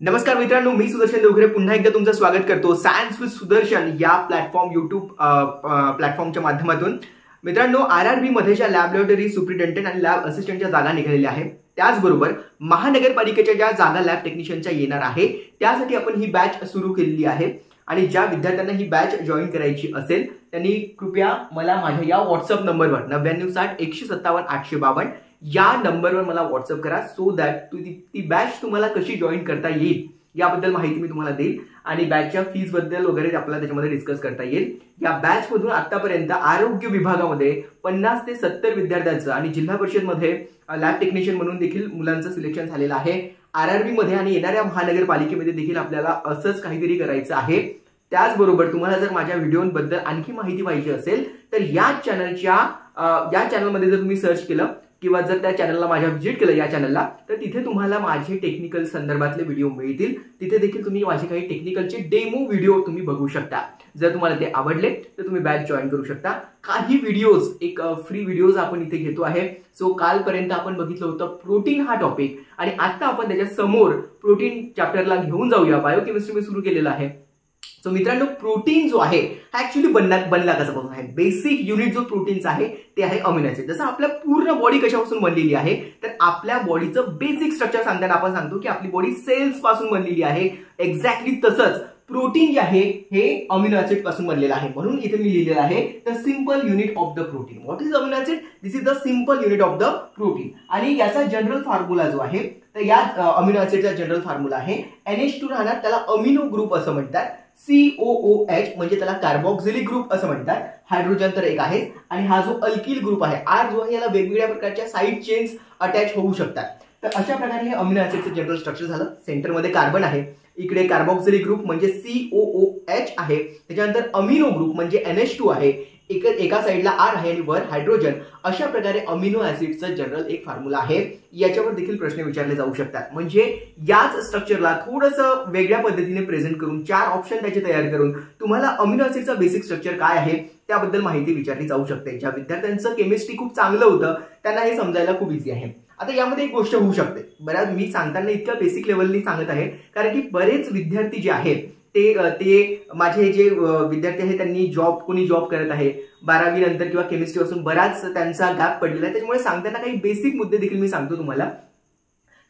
नमस्कार मित्रांनो, मी सुदर्शन देवघरे पुन्हा एकदा तुमचं स्वागत करतो सायन्स विथ सुदर्शन या यूट्यूब प्लॅटफॉर्मच्या माध्यमातून। मित्रांनो, आरआरबी मध्ये ज्या लॅबोरेटरी सुपरिटेंडेंट आणि लॅब असिस्टंटच्या जागा निघालेल्या आहेत, त्याचबरोबर महानगरपालिकेच्या ज्या जागा लॅब टेक्निशियनच्या येणार आहे त्यासाठी आपण ही बॅच सुरू केलेली आहे। आणि ज्या विद्यार्थ्यांना ही बॅच जॉईन करायची असेल त्यांनी कृपया मला माझ्या या व्हॉट्सअप नंबरवर 9960157852 या नंबरवर मला व्हॉट्सअप करा, सो दॅट ती बॅच तुम्हाला कशी जॉईन करता येईल याबद्दल माहिती मी तुम्हाला देईल आणि बॅचच्या फीस बद्दल वगैरे आपल्याला त्याच्यामध्ये डिस्कस करता येईल। या बॅच मधून आतापर्यंत आरोग्य विभागामध्ये 50 ते 70 विद्यार्थ्यांचं आणि जिल्हा परिषद मध्ये लॅब टेक्निशियन म्हणून देखील मुलांचं सिलेक्शन झालेलं आहे। आरआरबी मध्ये आणि येणाऱ्या महानगरपालिकेमध्ये देखील आपल्याला असंच काहीतरी करायचं आहे। त्याचबरोबर तुम्हाला जर माझ्या व्हिडिओबद्दल आणखी माहिती पाहिजे असेल तर या चॅनलमध्ये जर तुम्ही सर्च केलं किंवा जर त्या चॅनलला माझ्या व्हिजिट केलं या चॅनलला, तर तिथे तुम्हाला माझे टेक्निकल संदर्भातले व्हिडिओ मिळतील। तिथे देखील तुम्ही माझे काही टेक्निकलचे डेमो व्हिडिओ तुम्ही बघू शकता। जर तुम्हाला ते आवडले तर तुम्ही बॅच जॉईन करू शकता। काही व्हिडिओज एक फ्री व्हिडिओज आपण इथे घेतो आहे। सो कालपर्यंत आपण बघितलं होतं प्रोटीन हा टॉपिक आणि आता आपण त्याच्या समोर प्रोटीन चॅप्टरला घेऊन जाऊया। बायोकेमिस्ट्री मी सुरू केलेलं आहे। सो मित्रांनो, प्रोटीन जो आहे हा ऍक्च्युअली बनला कशापासून आहे? बेसिक युनिट जो प्रोटीनचा आहे ते आहे अमिनो ऍसिड। जसं आपल्या पूर्ण बॉडी कशापासून बनलेली आहे, तर आपल्या बॉडीचं बेसिक स्ट्रक्चर सांगताना आपण सांगतो की आपली बॉडी सेल्स पासून बनलेली आहे। एक्झॅक्टली तसंच प्रोटीन जे आहे हे अमिनो ऍसिड पासून बनलेलं आहे। म्हणून इथे मी लिहिलेलं आहे the simple unit of the protein. What is amino acid? This is the simple unit of the protein. आणि याचा जनरल फॉर्म्युला जो आहे तर या अमिनो ऍसिडचा जनरल फॉर्म्युला आहे NH2 राहणार, त्याला अमिनो ग्रुप असं म्हणतात। COOH म्हणजे त्याला कार्बोक्सिलिक ग्रुप असं म्हणतात। हायड्रोजन तर एक आहे आणि हा जो अल्किल ग्रुप आहे R जो आहे याला वेगवेगळ्या प्रकारच्या साइड चेन्स अटॅच होऊ शकतात। तर अशा प्रकारे हे अमिनो ऍसिडचं जनरल स्ट्रक्चर झालं। सेंटरमध्ये कार्बन आहे, इकडे कार्बोक्सिलिक ग्रुप म्हणजे COOH आहे, त्याच्यानंतर अमिनो ग्रुप म्हणजे NH2 आहे, एका साइडला R आहे आणि वर हायड्रोजन। अशा प्रकारे अमिनो ऍसिडचं जनरल एक फॉर्म्युला आहे। याच्यावर देखील प्रश्न विचारले जाऊ शकतात। म्हणजे याच स्ट्रक्चरला थोडंसं वेगळ्या पद्धतीने प्रेझेंट करून 4 ऑप्शन त्याचे तयार करून तुम्हाला अमिनो ऍसिडचा बेसिक स्ट्रक्चर काय आहे त्याबद्दल माहिती विचारली जाऊ शकते। ज्या विद्यार्थ्यांचं केमिस्ट्री खूप चांगलं होतं त्यांना हे समजायला खूप इझी आहे। आता यामध्ये एक गोष्ट होऊ शकते, बऱ्याच मी सांगताना इतक्या बेसिक लेवलनी सांगत आहे कारण की बरेच विद्यार्थी जे आहेत ते माझे जे विद्यार्थी आहेत त्यांनी कोणी जॉब करत आहे 12वी नंतर किंवा केमिस्ट्री पासून बराच त्यांचा गॅप पडलेला आहे। त्याच्यामुळे सांगताना काही बेसिक मुद्दे देखील मी सांगतो तुम्हाला।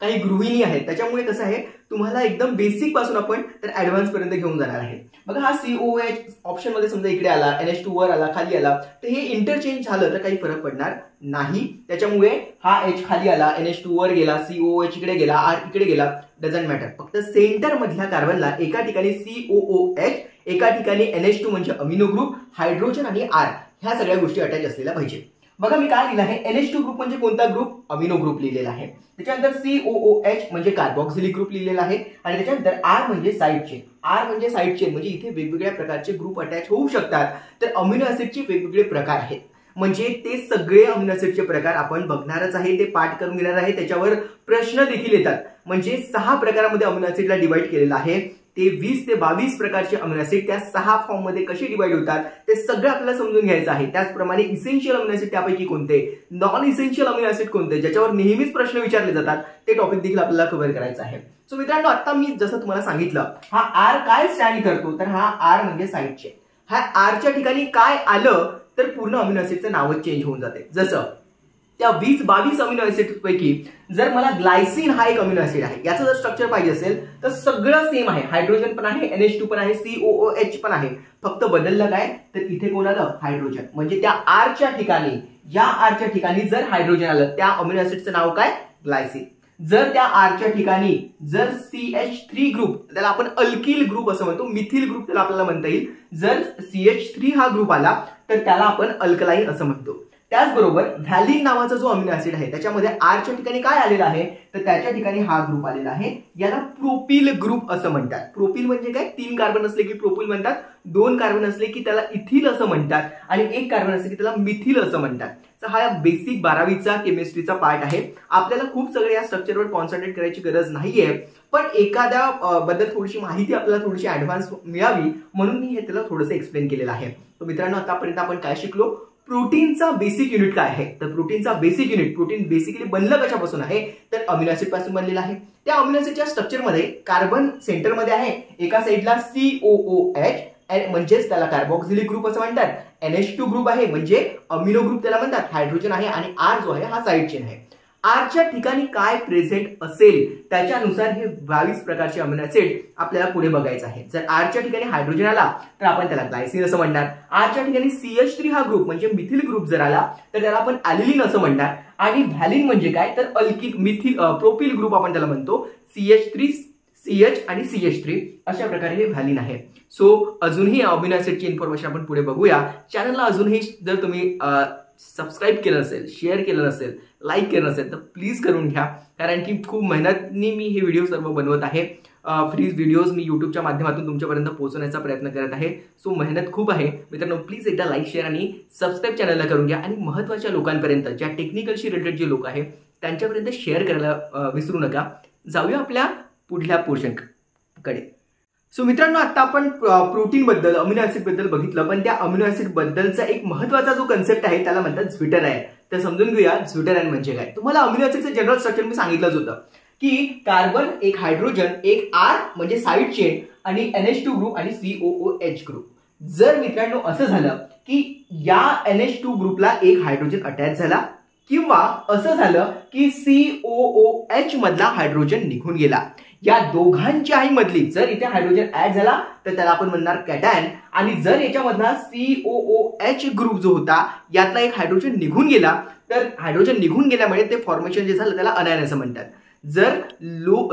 काही गृहिणी आहेत त्याच्यामुळे कसं आहे तुम्हाला एकदम बेसिक पासून आपण तर ऍडव्हान्स पर्यंत घेऊन जाणार आहे। बघा, हा COOH ऑप्शन मध्ये समजा इकडे आला, NH2 वर आला, खाली आला, तर हे इंटरचेंज झालं तर काही फरक पडणार नाही। त्याच्यामुळे हा H खाली आला, NH2 वर गेला, COOH इकडे गेला, R इकडे गेला, डझंट मॅटर। फक्त सेंटर मधल्या कार्बनला एका ठिकाणी COOH, एका ठिकाणी NH2 म्हणजे अमिनो ग्रुप, हायड्रोजन आणि R ह्या सगळ्या गोष्टी अटॅच असलेल्या पाहिजे। बघा, मी काय लिहिलं आहे, NH2 ग्रुप म्हणजे कोणता ग्रुप? अमिनो ग्रुप लिहिलेला आहे। त्याच्यानंतर COOH म्हणजे कार्बोक्सिलिक ग्रुप लिहिलेला आहे आणि त्याच्यानंतर R म्हणजे साइड चेन। R म्हणजे साइड चेन म्हणजे इथे वेगवेगळ्या प्रकारचे ग्रुप अटॅच होऊ शकतात। तर अमिनो ऍसिडचे वेगवेगळे प्रकार आहेत, म्हणजे ते सगळे अमिनो ऍसिडचे प्रकार आपण बघणारच आहे, ते पाठ करून घेणार आहे। त्याच्यावर प्रश्न देखील येतात। म्हणजे 6 प्रकारामध्ये अमिनो ऍसिडला डिवाइड केलेलं आहे। ते 20 ते 22 प्रकारचे अमिनो ऍसिड त्या 6 फॉर्म मध्ये कसे डिवाइड होतात ते सगळं आपल्याला समजून घ्यायचं आहे। त्याचप्रमाणे इसेन्शियल अमिनो ऍसिड त्यापैकी कोणते, नॉन इसेन्शियल अमिनो ऍसिड कोणते, ज्याच्यावर नेहमीच प्रश्न विचारले जातात, ते टॉपिक देखील आपल्याला कव्हर करायचं आहे। सो मित्रांनो, आता मी जसं तुम्हाला सांगितलं, हा R काय स्टँड करतो, तर हा R म्हणजे साइड चेन। हा R च्या ठिकाणी काय आलं तर पूर्ण अमिनो ऍसिडचं नावच चेंज होऊन जाते। जसं त्या 20-22 अमिनो ऍसिड पैकी जर मला ग्लायसिन हा एक अमिनो ऍसिड आहे, याचं जर स्ट्रक्चर पाहिजे असेल तर सगळं सेम आहे। हायड्रोजन पण आहे, NH2 पण आहे, COOH पण आहे, फक्त बदललं काय तर इथे कोण आलं? हायड्रोजन। म्हणजे त्या R च्या ठिकाणी, या R च्या ठिकाणी जर हायड्रोजन आलं त्या अमिनो ऍसिडचं नाव काय? ग्लायसिन। जर त्या R च्या ठिकाणी जर CH3 ग्रुप, त्याला आपण अल्किल ग्रुप असं म्हणतो, मिथिल ग्रुप त्याला आपल्याला म्हणता येईल, जर CH3 हा ग्रुप आला तर त्याला आपण अल्कलाइन असं म्हणतो। त्याचबरोबर व्हॅलिन नावाचा जो अमिनो ऍसिड आहे त्याच्यामध्ये R च्या ठिकाणी काय आलेला आहे तर त्याच्या ठिकाणी हा ग्रुप आलेला आहे, याला प्रोपिल ग्रुप असं म्हणतात। प्रोपिल म्हणजे काय? 3 कार्बन असले की प्रोपिल म्हणतात, 2 कार्बन असले की त्याला इथिल असं म्हणतात आणि 1 कार्बन असले की त्याला मिथिल असं म्हणतात। तर हा बेसिक 12वीचा केमिस्ट्रीचा पार्ट आहे। आपल्याला खूप सगळे या स्ट्रक्चरवर कॉन्सन्ट्रेट करायची गरज नाहीये, पण एखाद्या बद्दल थोडीशी माहिती आपल्याला थोडीशी ऍडव्हान्स मिळावी म्हणून मी हे त्याला थोडंसं एक्सप्लेन केलेलं आहे। तर मित्रांनो, आतापर्यंत आपण काय शिकलो? प्रोटीनचा बेसिक युनिट काय आहे तर प्रोटीनचा बेसिक युनिट, प्रोटीन बेसिकली बनलं कशापासून आहे तर तर अमिनो ऍसिड पासून बनलेला आहे. त्या अमिनो ऍसिडच्या स्ट्रक्चरमध्ये कार्बन सेंटरमध्ये आहे, एका साईडला COOH म्हणजेच त्याला कार्बोक्सिलिक ग्रुप असं म्हणतात. NH2 ग्रुप आहे म्हणजे अमिनो ग्रुप त्याला म्हणतात, हायड्रोजन आहे. आणि R जो आहे हा साइड चेन आहे. आरच्या ठिकाणी काय प्रेझेंट असेल त्याच्यानुसार हे 22 प्रकारचे अमिनो ऍसिड आपल्याला पुढे बघायचं आहे. जर आरच्या ठिकाणी हायड्रोजन आला तर आपण त्याला ग्लायसिन असं म्हणणार. आरच्या ठिकाणी CH3 हा ग्रुप म्हणजे मिथिल ग्रुप जर आला तर त्याला आपण ॲलिलिन असं म्हणणार. आणि व्हॅलिन म्हणजे काय तर अल्किल मिथिल प्रोपिल ग्रुप आपण त्याला म्हणतो. CH3 CH आणि CH3 अशा प्रकारे हे व्हॅलिन आहे. सो अजूनही अमिनो ऍसिडची इन्फॉर्मेशन आपण पुढे बघूया. चॅनलला अजूनही जर तुम्ही सबस्क्राईब केलं असेल, शेअर केलं असेल, लाईक केलं असेल तर प्लीज करून घ्या, कारण की खूप मेहनतनी मी हे व्हिडिओ सर्व बनवत आहे. फ्री व्हिडिओज मी युट्यूबच्या माध्यमातून तुमच्यापर्यंत पोहोचवण्याचा प्रयत्न करत आहे. सो मेहनत खूप आहे मित्रांनो. प्लीज एकदा लाईक शेअर आणि सबस्क्राईब चॅनलला करून घ्या. आणि महत्त्वाच्या लोकांपर्यंत, ज्या टेक्निकलशी रिलेटेड जे लोक आहेत त्यांच्यापर्यंत शेअर करायला विसरू नका. जाऊया आपल्या पुढल्या पोर्शनकडे. सो मित्रांनो, आता आपण प्रोटीन बद्दल, अमिनो ऍसिड बद्दल बघितलं, पण त्या अमिनो ऍसिड बद्दलचा एक महत्त्वाचा जो कन्सेप्ट आहे त्याला म्हणतात झ्विटरायन. तर समजून घेऊया झ्विटरायन म्हणजे काय. तुम्हाला अमिनो ऍसिडचं जनरल स्ट्रक्चर मी सांगितलंच होतं की कार्बन, एक हायड्रोजन, एक R म्हणजे साइड चेन आणि NH2 ग्रुप आणि COOH ग्रुप. जर मित्रांनो असं झालं की या NH2 ग्रुपला एक हायड्रोजन अटॅच झाला किंवा असं झालं की COOH मधला हायड्रोजन निघून गेला, या दोघांच्याही मधली जर इथे हायड्रोजन ऍड झाला तर त्याला आपण म्हणणार कॅटायन. आणि जर याच्यामधला COOH ग्रुप जो होता यातला एक हायड्रोजन निघून गेला तर हायड्रोजन निघून गेल्यामुळे ते फॉर्मेशन जे झालं त्याला अनायन असं म्हणतात. जर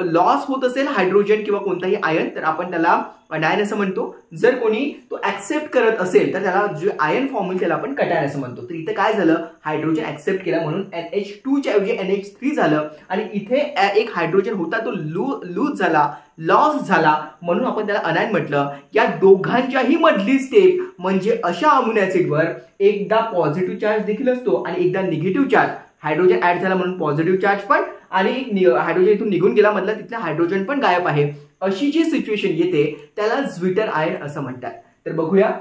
लॉस होत असेल हायड्रोजन किंवा कोणताही आयन तर आपण त्याला अनायन असं म्हणतो. जर कोणी तो ऍक्सेप्ट करत असेल तर त्याला जे आयन फॉर्म होईल त्याला आपण कटायन असं म्हणतो. तर इथे काय झालं, हायड्रोजन ऍक्सेप्ट केला म्हणून NH2 च्या ऐवजी NH3 झालं आणि इथे एक हायड्रोजन होता तो लूज झाला, लॉस झाला म्हणून आपण त्याला अनायन म्हटलं. या दोघांच्याही मधली स्टेप म्हणजे अशा अमिनो ऍसिडवर एकदा पॉझिटिव्ह चार्ज देखील असतो आणि एकदा निगेटिव्ह चार्ज. हायड्रोजन ऍड झाला म्हणून पॉझिटिव्ह चार्ज पण, आणि हायड्रोजन इथून निघून गेला मधला तिथला हायड्रोजन पण गायब आहे. अशी जी सिच्युएशन येते त्याला झ्विटरायन असं म्हणतात. तर बघूया,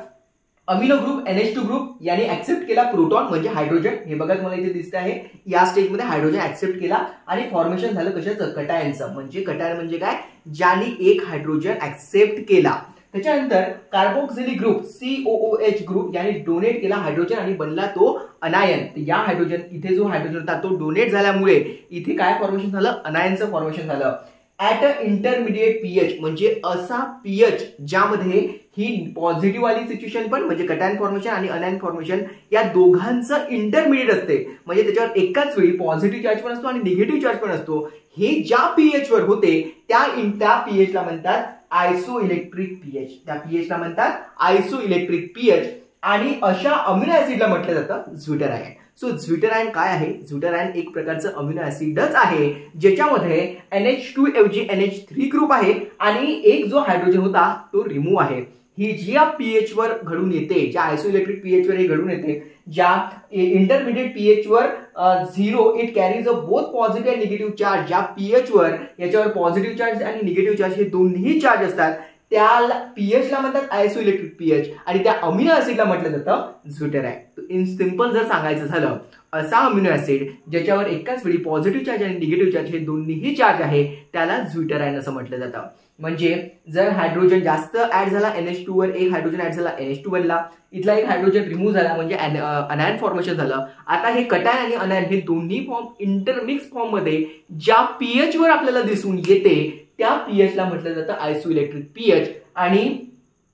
अमिनो ग्रुप NH2 ग्रुप याने ऍक्सेप्ट केला प्रोटॉन म्हणजे हायड्रोजन. हे बघा मला इथे दिसत आहे, या स्टेजमध्ये हायड्रोजन ऍक्सेप्ट केला आणि फॉर्मेशन झालं कशाचं, कटायनचं. म्हणजे कटायन म्हणजे काय, ज्याने एक हायड्रोजन ऍक्सेप्ट केला. त्याच्यानंतर कार्बोक्सिलिक ग्रुप COOH ग्रुप याने डोनेट केला हायड्रोजन आणि बनला तो अनायन. या हायड्रोजन, इथे जो हायड्रोजन होता तो डोनेट झाल्यामुळे इथे काय फॉर्मेशन झालं, अनायनचं फॉर्मेशन झालं. ऍट अ इंटरमिडिएट pH म्हणजे असा pH ज्यामध्ये ही पॉझिटिव्ह वाली सिच्युएशन पण म्हणजे कटायन फॉर्मेशन आणि अनायन फॉर्मेशन या दोघांचं इंटरमिडिएट असते. म्हणजे त्याच्यावर एकाच वेळी पॉझिटिव्ह चार्ज पण असतो आणि निगेटिव्ह चार्ज पण असतो. हे ज्या pH वर होते त्या pH ला म्हणतात आयसोइलेक्ट्रिक pH. त्या pH ला म्हणतात आयसोइलेक्ट्रिक pH. आणि अशा अमिनो ऍसिडला म्हटलं जातं झ्विटरायन. सो झ्विटरायन काय आहे, झ्विटरायन एक प्रकारचं अमिनो ऍसिडच आहे ज्याच्यामध्ये NH2 ऐवजी NH3 ग्रुप आहे आणि एक जो हायड्रोजन होता तो रिमूव्ह आहे. ही ज्या pH वर घडून येते, ज्या आयसोइलेक्ट्रिक pH वर हे घडून येते, ज्या इंटरमिडिएट pH वर 0 it carries a both positive आणि निगेटिव्ह चार्ज. ज्या pH वर याच्यावर पॉझिटिव्ह चार्ज आणि निगेटिव्ह चार्ज हे दोन्ही चार्ज असतात त्याला pH ला म्हणतात आयसोइलेक्ट्रिक pH आणि त्या अमिनो ऍसिडला म्हटलं जातं झ्विटरायन. इन सिंपल जर सांगायचं झालं, असा अमिनो ऍसिड ज्याच्यावर एकाच वेळी पॉझिटिव्ह चार्ज आणि निगेटिव्ह चार्ज हे दोन्हीही चार्ज आहे त्याला झ्विटरायन असं म्हटलं जातं. म्हणजे जर हायड्रोजन जास्त ऍड झाला NH2 वर, एक हायड्रोजन ऍड झाला NH2 बनला, इथला एक हायड्रोजन रिमूव्ह झाला म्हणजे अनायन फॉर्मेशन झालं. आता हे कटायन आणि अनायन हे दोन्ही फॉर्म इंटरमिक्स फॉर्म मध्ये ज्या pH वर आपल्याला दिसून येते त्या pH ला म्हटलं जातं आयसोइलेक्ट्रिक pH आणि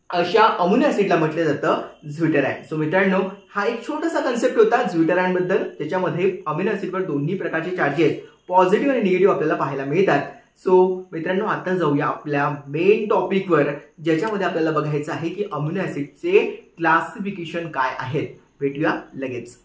अशा अमिनो ऍसिडला म्हटलं जातं झ्विटरायन. सो मित्रांनो, हा एक छोटासा कन्सेप्ट होता झ्विटरायन बद्दल, त्याच्यामध्ये अमिनो ऍसिडवर दोन्ही प्रकारचे चार्जेस पॉझिटिव्ह आणि निगेटिव्ह आपल्याला पाहायला मिळतात. सो मित्रांनो, आता जाऊया आपल्या मेन टॉपिकवर ज्याच्यामध्ये आपल्याला बघायचं आहे की अमिनो ऍसिडचे क्लासिफिकेशन काय आहेत. भेटूया लगेच.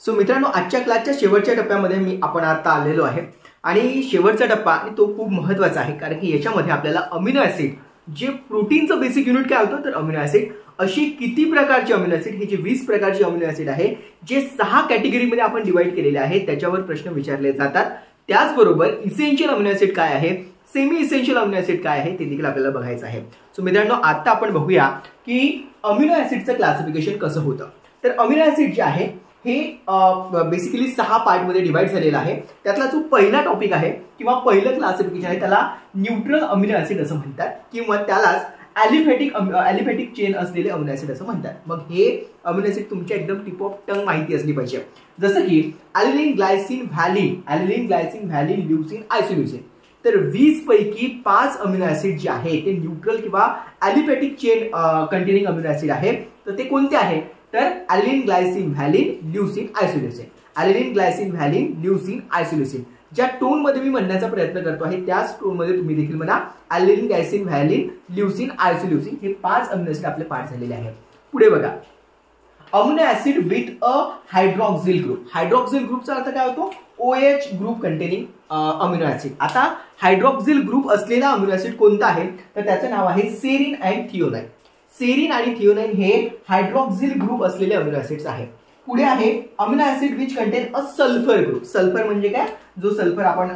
सो मित्रांनो, आजच्या क्लासच्या शेवटच्या टप्प्यामध्ये आपण आता आलेलो आहे आणि शेवटचा टप्पा तो खूप महत्त्वाचा आहे कारण की याच्यामध्ये आपल्याला अमिनो ऍसिड जे प्रोटीनचं बेसिक युनिट काय होतं तर अमिनो ऍसिड, अशी किती प्रकारचे अमिनो ऍसिड, हे जे 20 प्रकारचे अमिनो ऍसिड आहे जे 6 कॅटेगरीमध्ये आपण डिवाइड केलेले आहेत त्याच्यावर प्रश्न विचारले जातात. त्याचबरोबर इसेन्शियल अमिनो ऍसिड काय आहे, सेमी इसेन्शियल अमिनो ऍसिड काय आहे ते देखील आपल्याला बघायचं आहे. सो मित्रांनो, आता आपण बघूया की अमिनो ऍसिडचं क्लासिफिकेशन कसं होतं. तर अमिनो ऍसिड जे आहे हे बेसिकली 6 पार्टमध्ये डिवाइड झालेलं आहे. त्यातला जो पहिला टॉपिक आहे किंवा पहिलं क्लासिफिकेशन आहे त्याला न्यूट्रल अमिनो ऍसिड असं म्हणतात किंवा त्यालाच ॲलिफॅटिक चेन असलेले अमिनो ऍसिड असं म्हणतात. मग हे अमिनो ऍसिड तुमच्या एकदम टिप ऑफ टंग माहिती असली पाहिजे. जसं की ॲलिलिन, ग्लायसिन, व्हॅलिन, ल्युसिन, आयसोल्युसिन. तर 20 पैकी 5 अमिनो ऍसिड जे आहे ते न्यूट्रल किंवा aliphatic chain containing amino acid आहे. तर ते कोणते आहे? तर ॲलिलिन, glycine, valine, leucine, आयसोल्युसिन. ॲलिलिन, glycine, valine, leucine, आयसोल्युसिन. ज्या टोन मध्ये मी म्हणण्याचा प्रयत्न करतो आहे त्याच टोन मध्ये तुम्ही देखील म्हणा. ॲलिलिन, ग्लायसिन, व्हॅलिन, ल्युसिन, आयसोल्युसिन हे 5 अमिनो ऍसिड आपले पार्ट झालेले आहेत. पुढे बघा, amino acid with a hydroxyl group. Hydroxyl ग्रुपचा अर्थ काय होतो? OH group containing amino acid. आता हायड्रॉक्सिल ग्रुप असलेला अमिनो ऍसिड कोणता आहे? तर त्याचं नाव आहे सेरिन अँड थिओनाइन. सेरिन आणि थिओनाइन हे हायड्रॉक्सिल ग्रुप असलेले अमिनो ऍसिड्स आहेत. पुढे आहे amino acid which contain a sulphur group. Sulphur म्हणजे काय? जो सल्फर आपण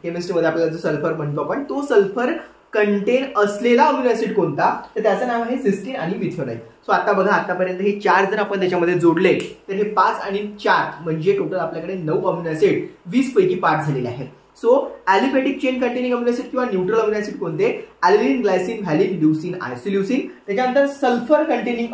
केमिस्ट्रीमध्ये आपल्याला जो सल्फर म्हणतो आपण, तो सल्फर कंटेन असलेला अमिनो ऍसिड कोणता? तर त्याचं नाव आहे सिस्टीन आणि मिथ्योनाइन. सो आता बघा, आतापर्यंत हे 4 जर आपण त्याच्यामध्ये जोडले तर हे 5 आणि 4 म्हणजे टोटल आपल्याकडे 9 अमिनो ऍसिड 20 पैकी पार्ट झालेले आहेत. So aliphatic chain containing amino acid किंवा न्यूट्रल अमिनो ऍसिड कोणते? Alanine, glycine, valine, leucine, isoleucine. त्याच्यानंतर sulphur containing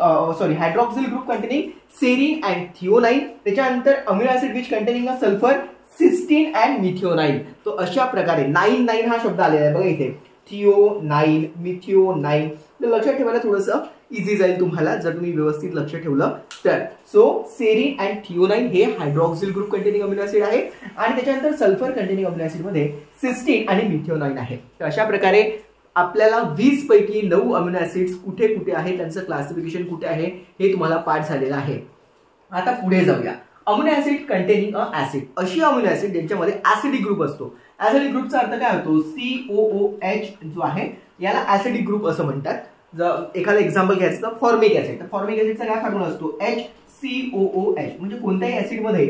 hydroxyl group containing serine and threonine. त्याच्यानंतर amino acid which containing a sulphur cysteine and methionine. तो अशा प्रकारे 9 हा शब्द आलेला आहे बघा इथे, थिओनाइन, मिथ्योनाइन. लक्षात ठेवायला थोडंसं इझी जाईल तुम्हाला जर तुम्ही व्यवस्थित लक्ष ठेवलं तर. सो सेरिन अँड थिओनाइन हे hydroxyl group containing amino acid आहे आणि त्याच्यानंतर सल्फर कंटेनिंग अमिनो ऍसिड मध्ये सिस्टीन आणि मिथ्योनाइन आहे. तर अशा प्रकारे आपल्याला 20 पैकी 9 अमिनो ऍसिड्स कुठे कुठे आहे, त्यांचं क्लासिफिकेशन कुठे आहे हे तुम्हाला पाठ झालेलं आहे. आता पुढे जाऊया. Amino acid containing a acid. अशी अमिनो ऍसिड ज्यांच्यामध्ये ऍसिडिक ग्रुप असतो. ऍसिडिक ग्रुपचा अर्थ काय होतो? COOH जो आहे याला ऍसिडिक ग्रुप असं म्हणतात. जर एखादं एक्झाम्पल घ्यायचं तर फॉर्मिक ऍसिड. तर फॉर्मिक ऍसिडचा काय फॉर्म्युला असतो? HCOOH. म्हणजे कोणत्याही ऍसिडमध्ये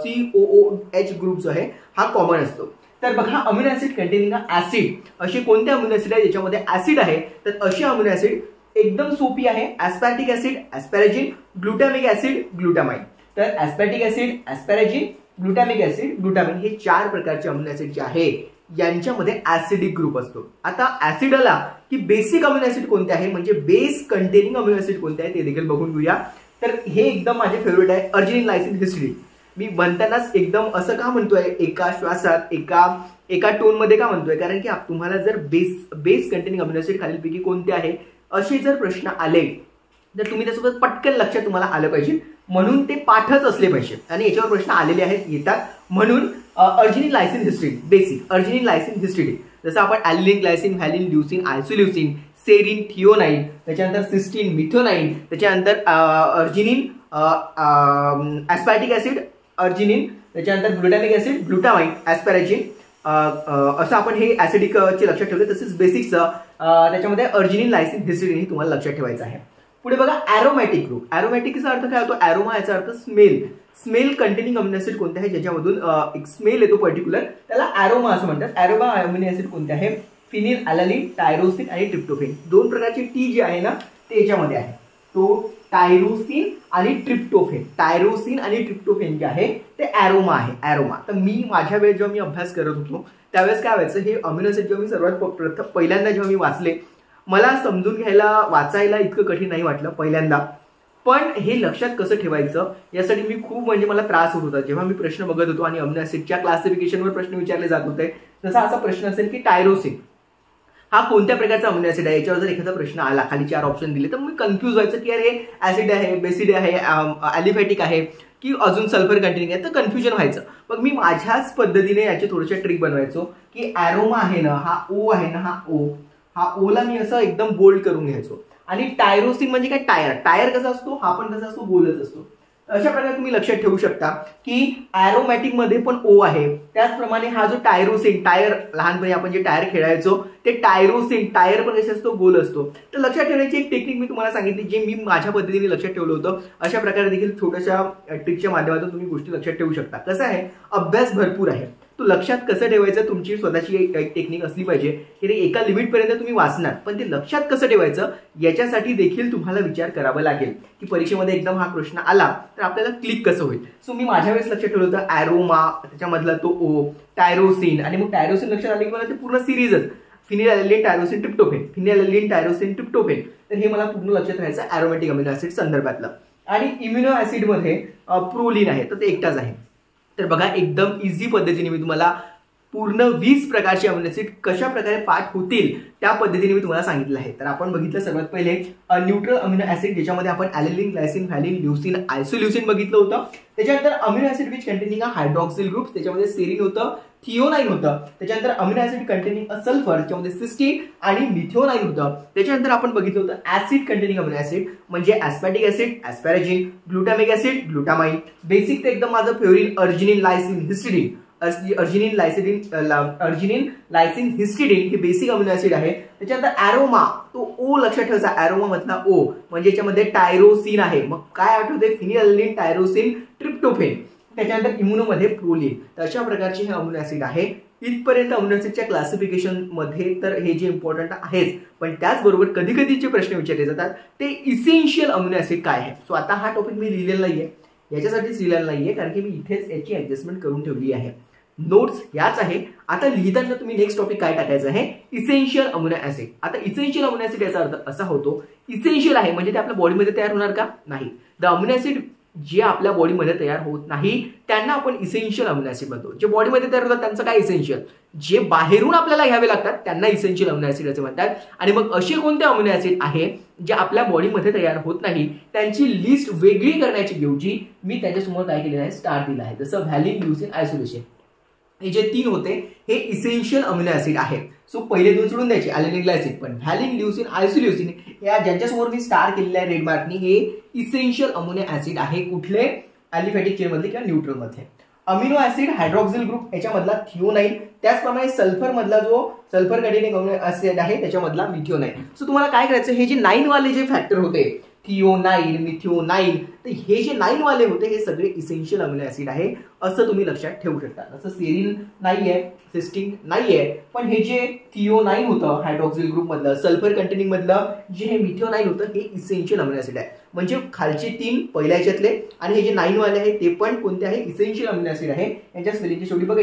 COOH ग्रुप जो आहे हा कॉमन असतो. तर बघा, अमिनो ऍसिड कंटेनिंग ऍसिड असे कोणते अमिनो ऍसिड आहे ज्याच्यामध्ये ऍसिड आहे? तर अशी अमिनो ऍसिड एकदम सोपी आहे. ऍस्पार्टिक ऍसिड, ऍस्पॅराजिन, ग्लुटामिक ऍसिड, ग्लुटामाइन. तर ऍस्पार्टिक ऍसिड, ऍस्पॅराजिन, ग्लुटामिक ऍसिड, ग्लुटामाइन हे 4 प्रकारचे अमिनो ऍसिड जे आहे यांच्यामध्ये ऍसिडिक ग्रुप असतो. आता ऍसिड आला की बेसिक अमिनो ऍसिड कोणते आहे, म्हणजे बेस कंटेनिंग अमिनो ऍसिड कोणते आहे ते देखील बघून घेऊया. तर हे एकदम माझे फेवरेट आहे, अर्जिनिन, लायसिन, हिस्टिडीन. मी म्हणतानाच एकदम असं का म्हणतोय, एका श्वासात एका टोन मध्ये का म्हणतोय? कारण की तुम्हाला जर बेस कंटेनिंग अमिनो ऍसिड खालीलपैकी कोणते आहे असे जर प्रश्न आले तर तुम्ही त्यासोबत पटकन लक्षात तुम्हाला आलं पाहिजे, म्हणून ते पाठच असले पाहिजे आणि याच्यावर प्रश्न आलेले आहेत येतात. म्हणून arginine, lysine, histidine basic. Arginine, lysine, histidine जसं आपण ॲलिलिन, ग्लायसिन, व्हॅलिन, ल्युसिन, आयसोल्युसिन, सेरिन, थिओनाइन, त्याच्यानंतर सिस्टीन, मिथ्योनाइन, त्याच्यानंतर अर्जिनिन, ऍस्पार्टिक ऍसिड, अर्जिनिन, त्याच्यानंतर ग्लुटामिक ऍसिड, ग्लुटामाइन, ऍस्पॅराजिन असं आपण हे ऍसिडिकचे लक्षात ठेवले. तसेच बेसिकचं त्याच्यामध्ये अर्जिनिन, लायसिन, हिस्टिडीन हे तुम्हाला लक्षात ठेवायचं आहे. पुढे बघा, ॲरोमॅटिक ग्रुप. ॲरोमॅटिकचा अर्थ काय होतो? ॲरोमा याचा अर्थ smell. Smell containing amino acid कोणते आहे ज्याच्यामधून एक स्मेल येतो पर्टिक्युलर, त्याला ॲरोमा असं म्हणतात. ॲरोमा अमिनो ऍसिड कोणते आहे? फिनिल ॲलानिन, टायरोसिन आणि ट्रिप्टोफेन. 2 प्रकारचे टी जे आहे ना ते याच्यामध्ये आहे. तो टायरोसिन आणि ट्रिप्टोफेन. टायरोसिन आणि ट्रिप्टोफेन जे आहे ते ॲरोमा आहे, ॲरोमा. तर मी माझ्या वेळेस जेव्हा मी अभ्यास करत होतो त्यावेळेस काय व्हायचं, हे अमिनो ऍसिड जेव्हा मी सर्वात पहिल्यांदा जेव्हा मी वाचले, मला समजून घ्यायला वाचायला इतकं कठीण नाही वाटलं पहिल्यांदा. पण हे लक्षात कसं ठेवायचं यासाठी मी खूप म्हणजे मला त्रास होत होता जेव्हा मी प्रश्न बघत होतो आणि अमिनो ऍसिडच्या क्लासिफिकेशनवर प्रश्न विचारले जात होते. जसा असा प्रश्न असेल की टायरोसिन हा कोणत्या प्रकारचा अमिनो ऍसिड आहे, याच्यावर जर एखादा प्रश्न आला, खाली 4 ऑप्शन दिले, तर मी कन्फ्यूज व्हायचं की अरे ऍसिड आहे, बेसिड आहे, ॲलिफॅटिक आहे की अजून सल्फर कंटेनिंग आहे, तर कन्फ्युजन व्हायचं. मग मी माझ्याच पद्धतीने याची थोडीशी ट्रिक बनवायचो की ॲरोमा आहे ना, हा ओ आहे ना, हा ओला मी असं एकदम बोल्ड करून घ्यायचो. आणि टायरोसिन म्हणजे काय? टायर. टायर कसा असतो? हा पण कसा असतो? गोलच असतो. अशा प्रकारे तुम्ही लक्षात ठेवू शकता की ॲरोमॅटिक मध्ये पण ओ आहे. त्याचप्रमाणे हा जो टायरोसिन, टायर लहानपणी आपण जे टायर खेळायचो ते टायरोसिन, टायर पण कसा असतो? गोल असतो. तर लक्षात ठेवण्याची एक टेक्निक मी तुम्हाला सांगितली जे मी माझ्या पद्धतीने लक्षात ठेवलं होतं. अशा प्रकारे देखील छोट्याशा ट्रिकच्या माध्यमातून तुम्ही गोष्टी लक्षात ठेवू शकता. कसं आहे, अभ्यास भरपूर आहे, तो लक्षात कसं ठेवायचं तुमची स्वतःची एक टेक्निक असली पाहिजे की ते एका लिमिटपर्यंत तुम्ही वाचणार, पण ते लक्षात कसं ठेवायचं याच्यासाठी देखील तुम्हाला विचार करावा लागेल की परीक्षेमध्ये एकदम हा प्रश्न आला तर आपल्याला क्लिक कसं होईल. सो मी माझ्या वेळेस लक्षात ठेवलं होतं ॲरोमा, त्याच्यामधला तो ओ, टायरोसिन, आणि मग टायरोसिन लक्षात आले की मला ते पूर्ण सिरीजच फिनिलॅलॅनिन टायरोसिन ट्रिप्टोफेन, फिनिलॅलॅनिन टायरोसिन ट्रिप्टोफेन, तर हे मला पूर्ण लक्षात राहायचं ॲरोमॅटिक अमिनो ऍसिड संदर्भातलं. आणि इम्युनो ऍसिड मध्ये प्रोलिन आहे तर ते एकटाच आहे. तर बघा एकदम इझी पद्धतीने मी तुम्हाला पूर्ण 20 प्रकारचे अमिनो ऍसिड कशा प्रकारे पाठ होतील त्या पद्धतीने मी तुम्हाला सांगितलं आहे. तर आपण बघितलं सर्वात पहिले न्यूट्रल अमिनो ऍसिड, ज्याच्यामध्ये आपण ॲलेनिन, ग्लायसिन, व्हॅलिन, ल्युसिन, आयसोल्युसिन बघितलं होतं. त्याच्यानंतर amino acid which containing hydroxyl group, त्याच्यामध्ये सेरिन होतं, थिओनाइन होतं. त्याच्यानंतर amino acid containing a sulphur, त्याच्यामध्ये सिस्टीन आणि मिथिओनाइन होतं. त्याच्यानंतर आपण बघितलं होतं ऍसिड कंटेनिंग अमिनो ऍसिड म्हणजे ऍस्पॅटिक ऍसिड, ऍस्पॅराजिन, ग्लुटामिक ऍसिड, ग्लुटामाइन. बेसिक ते एकदम माझं favourite arginine, lysine, histidine. Arginine, lysine, histidine हे बेसिक अमिनो ऍसिड आहे. त्याच्यानंतर ॲरोमा, तो ओ लक्षात ठेवायचा, ॲरोमा मधला ओ म्हणजे याच्यामध्ये टायरोसिन आहे. मग काय आठवते, फिनिलॅलॅनिन टायरोसिन ट्रिप्टोफेन. त्याच्यानंतर इम्युनोमध्ये प्रोलिन. तर अशा प्रकारचे हे अमिनो ऍसिड आहे. इथपर्यंत अमिनो ऍसिडच्या क्लासिफिकेशन मध्ये तर हे जे इम्पॉर्टंट आहेच, पण त्याचबरोबर कधी कधी जे प्रश्न विचारले जातात ते इसेन्शियल अमिनो ऍसिड काय आहे. सो आता हा टॉपिक मी लिहिलेला नाहीये, याच्यासाठीच लिहिलेला नाहीये कारण की मी इथेच याची ऍडजस्टमेंट करून ठेवली आहे. नोट्स याच आहे. आता लिहिताना तुम्ही नेक्स्ट टॉपिक काय टाकायचं आहे, इसेन्शियल अमिनो ऍसिड. आता इसेन्शियल अमिनो ऍसिड याचा अर्थ असा होतो, इसेन्शियल आहे म्हणजे ते आपल्या बॉडीमध्ये तयार होणार का, नाही. द अमिनो ऍसिड जे आपल्या बॉडीमध्ये तयार होत नाही त्यांना आपण इसेन्शियल अमिनो ऍसिड म्हणतो. जे बॉडीमध्ये तयार होतात त्यांचं काय इसेन्शियल, जे बाहेरून आपल्याला घ्यावे लागतात त्यांना इसेन्शियल अमिनो ऍसिड असे म्हणतात. आणि मग असे कोणते अमिनो ऍसिड आहे जे आपल्या बॉडीमध्ये तयार होत नाही त्यांची लिस्ट वेगळी करण्याची ऐवजी मी त्याच्यासमोर काय केलेलं आहे, स्टार दिला आहे. जसं व्हॅलिन, ल्युसिन, आयसोल्युसिन हे जे 3 होते हे इसेन्शियल अमिनो ऍसिड आहेत. सो पहिले 2 सोडून द्यायचे, ॲलेनिन, ग्लायसिन. पण व्हॅलिन, ल्युसिन, आयसोल्युसिन या ज्यांच्यासमोर मी स्टार केलेले आहे रेड मार्कनी, हे इसेन्शियल अमिनो ऍसिड आहे. कुठले, ॲलिफॅटिक चेन मधले किंवा न्यूट्रल मधले. अमिनो ऍसिड हायड्रॉक्सिल ग्रुप याच्यामधला थिओनाइन, त्याचप्रमाणे सल्फर मधला जो सल्फर कंटेनिंग अमिनो ऍसिड आहे त्याच्यामधला मिथिओनाइन. सो तुम्हाला काय करायचं, हे जे 9 वाले जे फॅक्टर होते थिओनाइन, मिथिओनाइन, तर हे जे 9 वाले होते हे सगळे इसेन्शियल अमिनो ऍसिड आहे असं तुम्ही लक्षात ठेवू शकता. जसं सेरिन नाहीये, सिस्टीन नाहीये, पण हे जे थिओनाइन होतं हायड्रॉक्सिल ग्रुप मधलं, सल्फर कंटेनिंग मधलं जे हे मिथिओनाइन होतं हे इसेन्शियल अमिनो ऍसिड आहे. म्हणजे खालचे 3 पहिल्या ह्याच्यातले आणि हे जे 9 वाले आहे ते पण कोणते आहे, इसेन्शियल अमिनो ऍसिड आहे. यांच्या स्पेलिंगच्या शेवटी बघा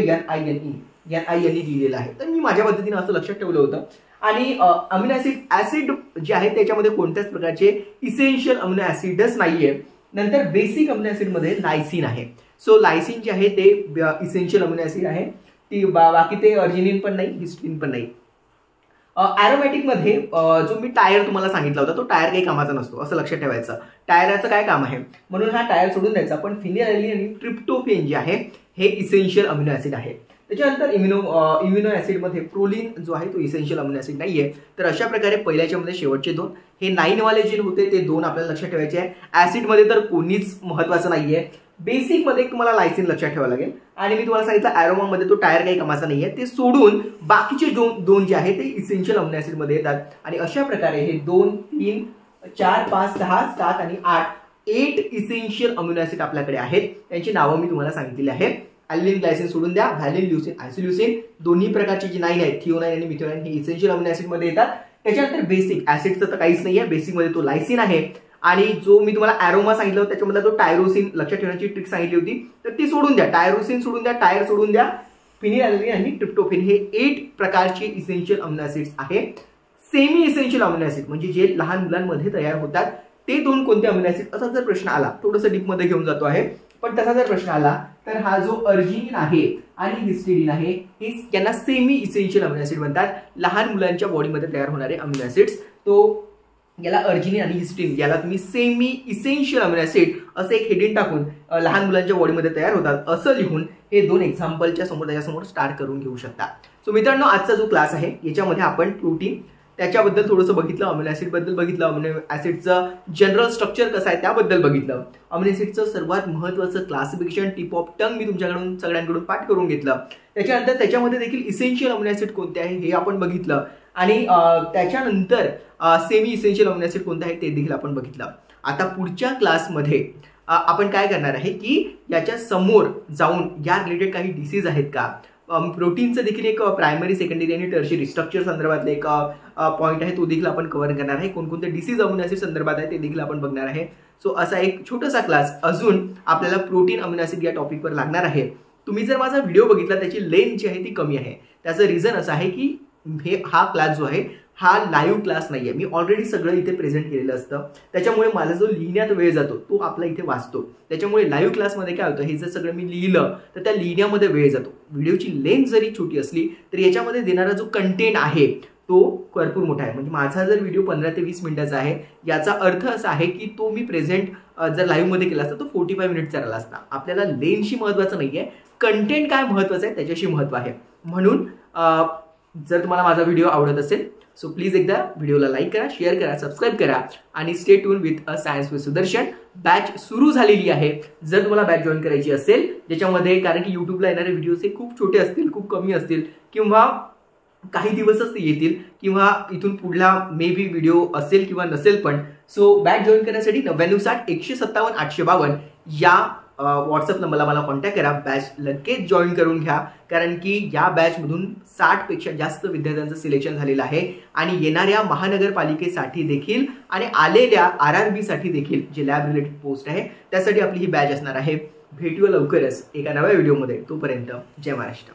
NINE लिहिलेलं आहे. तर मी माझ्या पद्धतीने असं लक्षात ठेवलं होतं. आणि अमिनो ऍसिड जे आहे त्याच्यामध्ये कोणत्याच प्रकारचे इसेन्शियल अमिनो ऍसिडच नाहीये. नंतर बेसिक अमिनो ऍसिड मध्ये लायसिन आहे. सो लायसिन जे आहे ते इसेन्शियल अमिनो ऍसिड आहे. ती बाकी ते अर्जिनिन पण नाही, हिस्टिन पण नाही. ॲरोमॅटिक मध्ये जो मी टायर तुम्हाला सांगितला होता तो टायर काही कामाचा नसतो असं लक्षात ठेवायचं. टायराचं काय काम आहे म्हणून हा टायर सोडून द्यायचा. पण फिनिलॅलॅनिन आणि ट्रिप्टोफेन जे आहे हे इसेन्शियल अमिनो ऍसिड आहे. त्याच्यानंतर इम्युनो ऍसिड मध्ये प्रोलिन जो आहे तो इसेन्शियल अमिनो ऍसिड नाहीये. तर अशा प्रकारे पहिल्याच्या मध्ये शेवटचे 2 हे 9 वाले जे होते ते 2 आपल्याला लक्षात ठेवायचे आहे. ऍसिड मध्ये तर कोणीच महत्वाचं नाहीये. बेसिक मध्ये तुम्हाला लायसिन लक्षात ठेवावं लागेल. आणि मी तुम्हाला सांगितलं ॲरोमा मध्ये तो टायर काही कामाचा नाहीये. ते सोडून बाकीचे 2 जे आहे ते इसेन्शियल अमिनो ऍसिड मध्ये येतात. आणि अशा प्रकारे हे 2, 3, 4, 5, 6, 7 आणि 8 इसेन्शियल अमिनो ऍसिड आपल्याकडे आहेत. त्यांची नावं मी तुम्हाला सांगितलेली आहेत. ॲलेनिन, ग्लायसिन सोडून द्या, व्हॅलिन, ल्युसिन, आयसोल्युसिन दोन्ही प्रकारचे जे 9 आहेत थिओनाइन आणि मिथिओनाइन हे इसेन्शियल अमिनो ऍसिड मध्ये येतात. त्याच्यानंतर बेसिक ऍसिडचं तर काहीच नाहीये. बेसिक मध्ये तो लायसिन आहे. आणि जो मी तुम्हाला ॲरोमा सांगितलं होतं त्याच्यामधला तो टायरोसिन लक्षात ठेवण्याची ट्रिक सांगितली होती तर ती सोडून द्या. टायरोसिन सोडून द्या, टायर सोडून द्या. फिनिलॅलॅनिन आणि ट्रिप्टोफेन हे 8 प्रकारचे इसेन्शियल अमिनो ऍसिड्स आहे. सेमी इसेन्शियल अमिनो ऍसिड म्हणजे जे लहान मुलांमध्ये तयार होतात ते 2 कोणते अमिनो ऍसिड असा जर प्रश्न आला, थोडंसं डीप मध्ये घेऊन जातो आहे, पण तसा जर प्रश्न आला तर हा जो अर्जिनिन आहे आणि हिस्टिडीन आहे हे यांना सेमी इसेन्शियल अमिनो ऍसिड म्हणतात. लहान मुलांच्या बॉडीमध्ये तयार होणारे अमिनो ऍसिड्स, तो याला अर्जिनिन आणि हिस्टिडीन याला तुम्ही सेमी इसेन्शियल अमिनो ऍसिड असं एक हेडिंग टाकून लहान मुलांच्या बॉडीमध्ये तयार होतात असं लिहून हे 2 एक्झाम्पलच्या समोर त्याच्यासमोर स्टार्ट करून घेऊ शकता. सो मित्रांनो आजचा जो क्लास आहे याच्यामध्ये आपण प्रोटीन त्याच्याबद्दल थोडंसं बघितलं, अमिनो ऍसिड बद्दल बघितलं, अमिनो ऍसिडचं जनरल स्ट्रक्चर कसं आहे त्याबद्दल बघितलं, अमिनो ऍसिडचं सर्वात महत्त्वाचं क्लासिफिकेशन टिप ऑफ टंग मी तुमच्याकडून सगळ्यांकडून पाठ करून घेतलं. त्याच्यानंतर त्याच्यामध्ये देखील इसेन्शियल अमिनो ऍसिड कोणते आहे हे आपण बघितलं आणि त्याच्यानंतर सेमी इसेन्शियल अमिनो ऍसिड कोणते आहे ते देखील आपण बघितलं. आता पुढच्या क्लासमध्ये आपण काय करणार आहे की याच्या समोर जाऊन या रिलेटेड काही डिसीज आहेत का, प्रोटीनचं देखील एक प्रायमरी सेकंडरी आणि टर्शियरी स्ट्रक्चर संदर्भातले एक पॉईंट आहे, तो देखील आपण कव्हर करणार आहे. कोणकोणते डिसीज अमिनो ऍसिड संदर्भात आहे ते देखील आपण बघणार आहे. सो असा एक छोटासा क्लास अजून आपल्याला प्रोटीन अमिनो ऍसिड या टॉपिकवर लागणार आहे. तुम्ही जर माझा व्हिडिओ बघितला त्याची लेंथ जी आहे ती कमी आहे. त्याचं रिझन असं आहे की हा क्लास जो आहे हा लाईव्ह क्लास नाहीये. मी ऑलरेडी सगळं इथे प्रेझेंट केलेलं असतं, त्याच्यामुळे मला जो लिहिण्यात वेळ जातो तो आपला इथे वाचतो. त्याच्यामुळे लाईव्ह क्लासमध्ये काय होतं, हे जर सगळं मी लिहिलं तर त्या लिहिण्यामध्ये वेळ जातो. व्हिडिओची लेंथ जरी छोटी असली तरी याच्यामध्ये देणारा जो कंटेंट आहे तो भरपूर मोठा आहे. म्हणजे माझा जर व्हिडिओ 15 ते 20 मिनिटाचा आहे, याचा अर्थ असा आहे की तो मी प्रेझेंट जर लाईव्ह मध्ये केला असता तो 45 मिनिटचा राहिला असता. आपल्याला लेंथशी महत्वाचं नाहीये, कंटेंट काय महत्वाचं आहे त्याच्याशी महत्व आहे. म्हणून जर तुम्हाला माझा व्हिडिओ आवडत असेल सो प्लीज एकदा व्हिडिओला लाईक करा, शेअर करा, सबस्क्राईब करा आणि stay tune with science with Sudarshan. Batch सुरू झालेली आहे. जर तुम्हाला बॅच जॉईन करायची असेल ज्याच्यामध्ये, कारण की युट्यूबला येणारे व्हिडिओज हे खूप छोटे असतील, खूप कमी असतील किंवा काही दिवसच ते येतील किंवा इथून पुढला मे बी व्हिडिओ असेल किंवा नसेल पण. सो बॅच जॉईन करण्यासाठी 9960 157 852 या व्हॉट्सअप नंबरला मला कॉन्टॅक्ट करा. बॅच लगेच जॉईन करून घ्या, कारण की या बॅचमधून 60 पेक्षा जास्त विद्यार्थ्यांचं सिलेक्शन झालेलं आहे आणि येणाऱ्या महानगरपालिकेसाठी देखील आणि आलेल्या RRB साठी देखील जे लॅब रिलेटेड पोस्ट आहे त्यासाठी आपली ही बॅच असणार आहे. भेटूया लवकरच एका नव्या व्हिडिओमध्ये. तोपर्यंत जय महाराष्ट्र.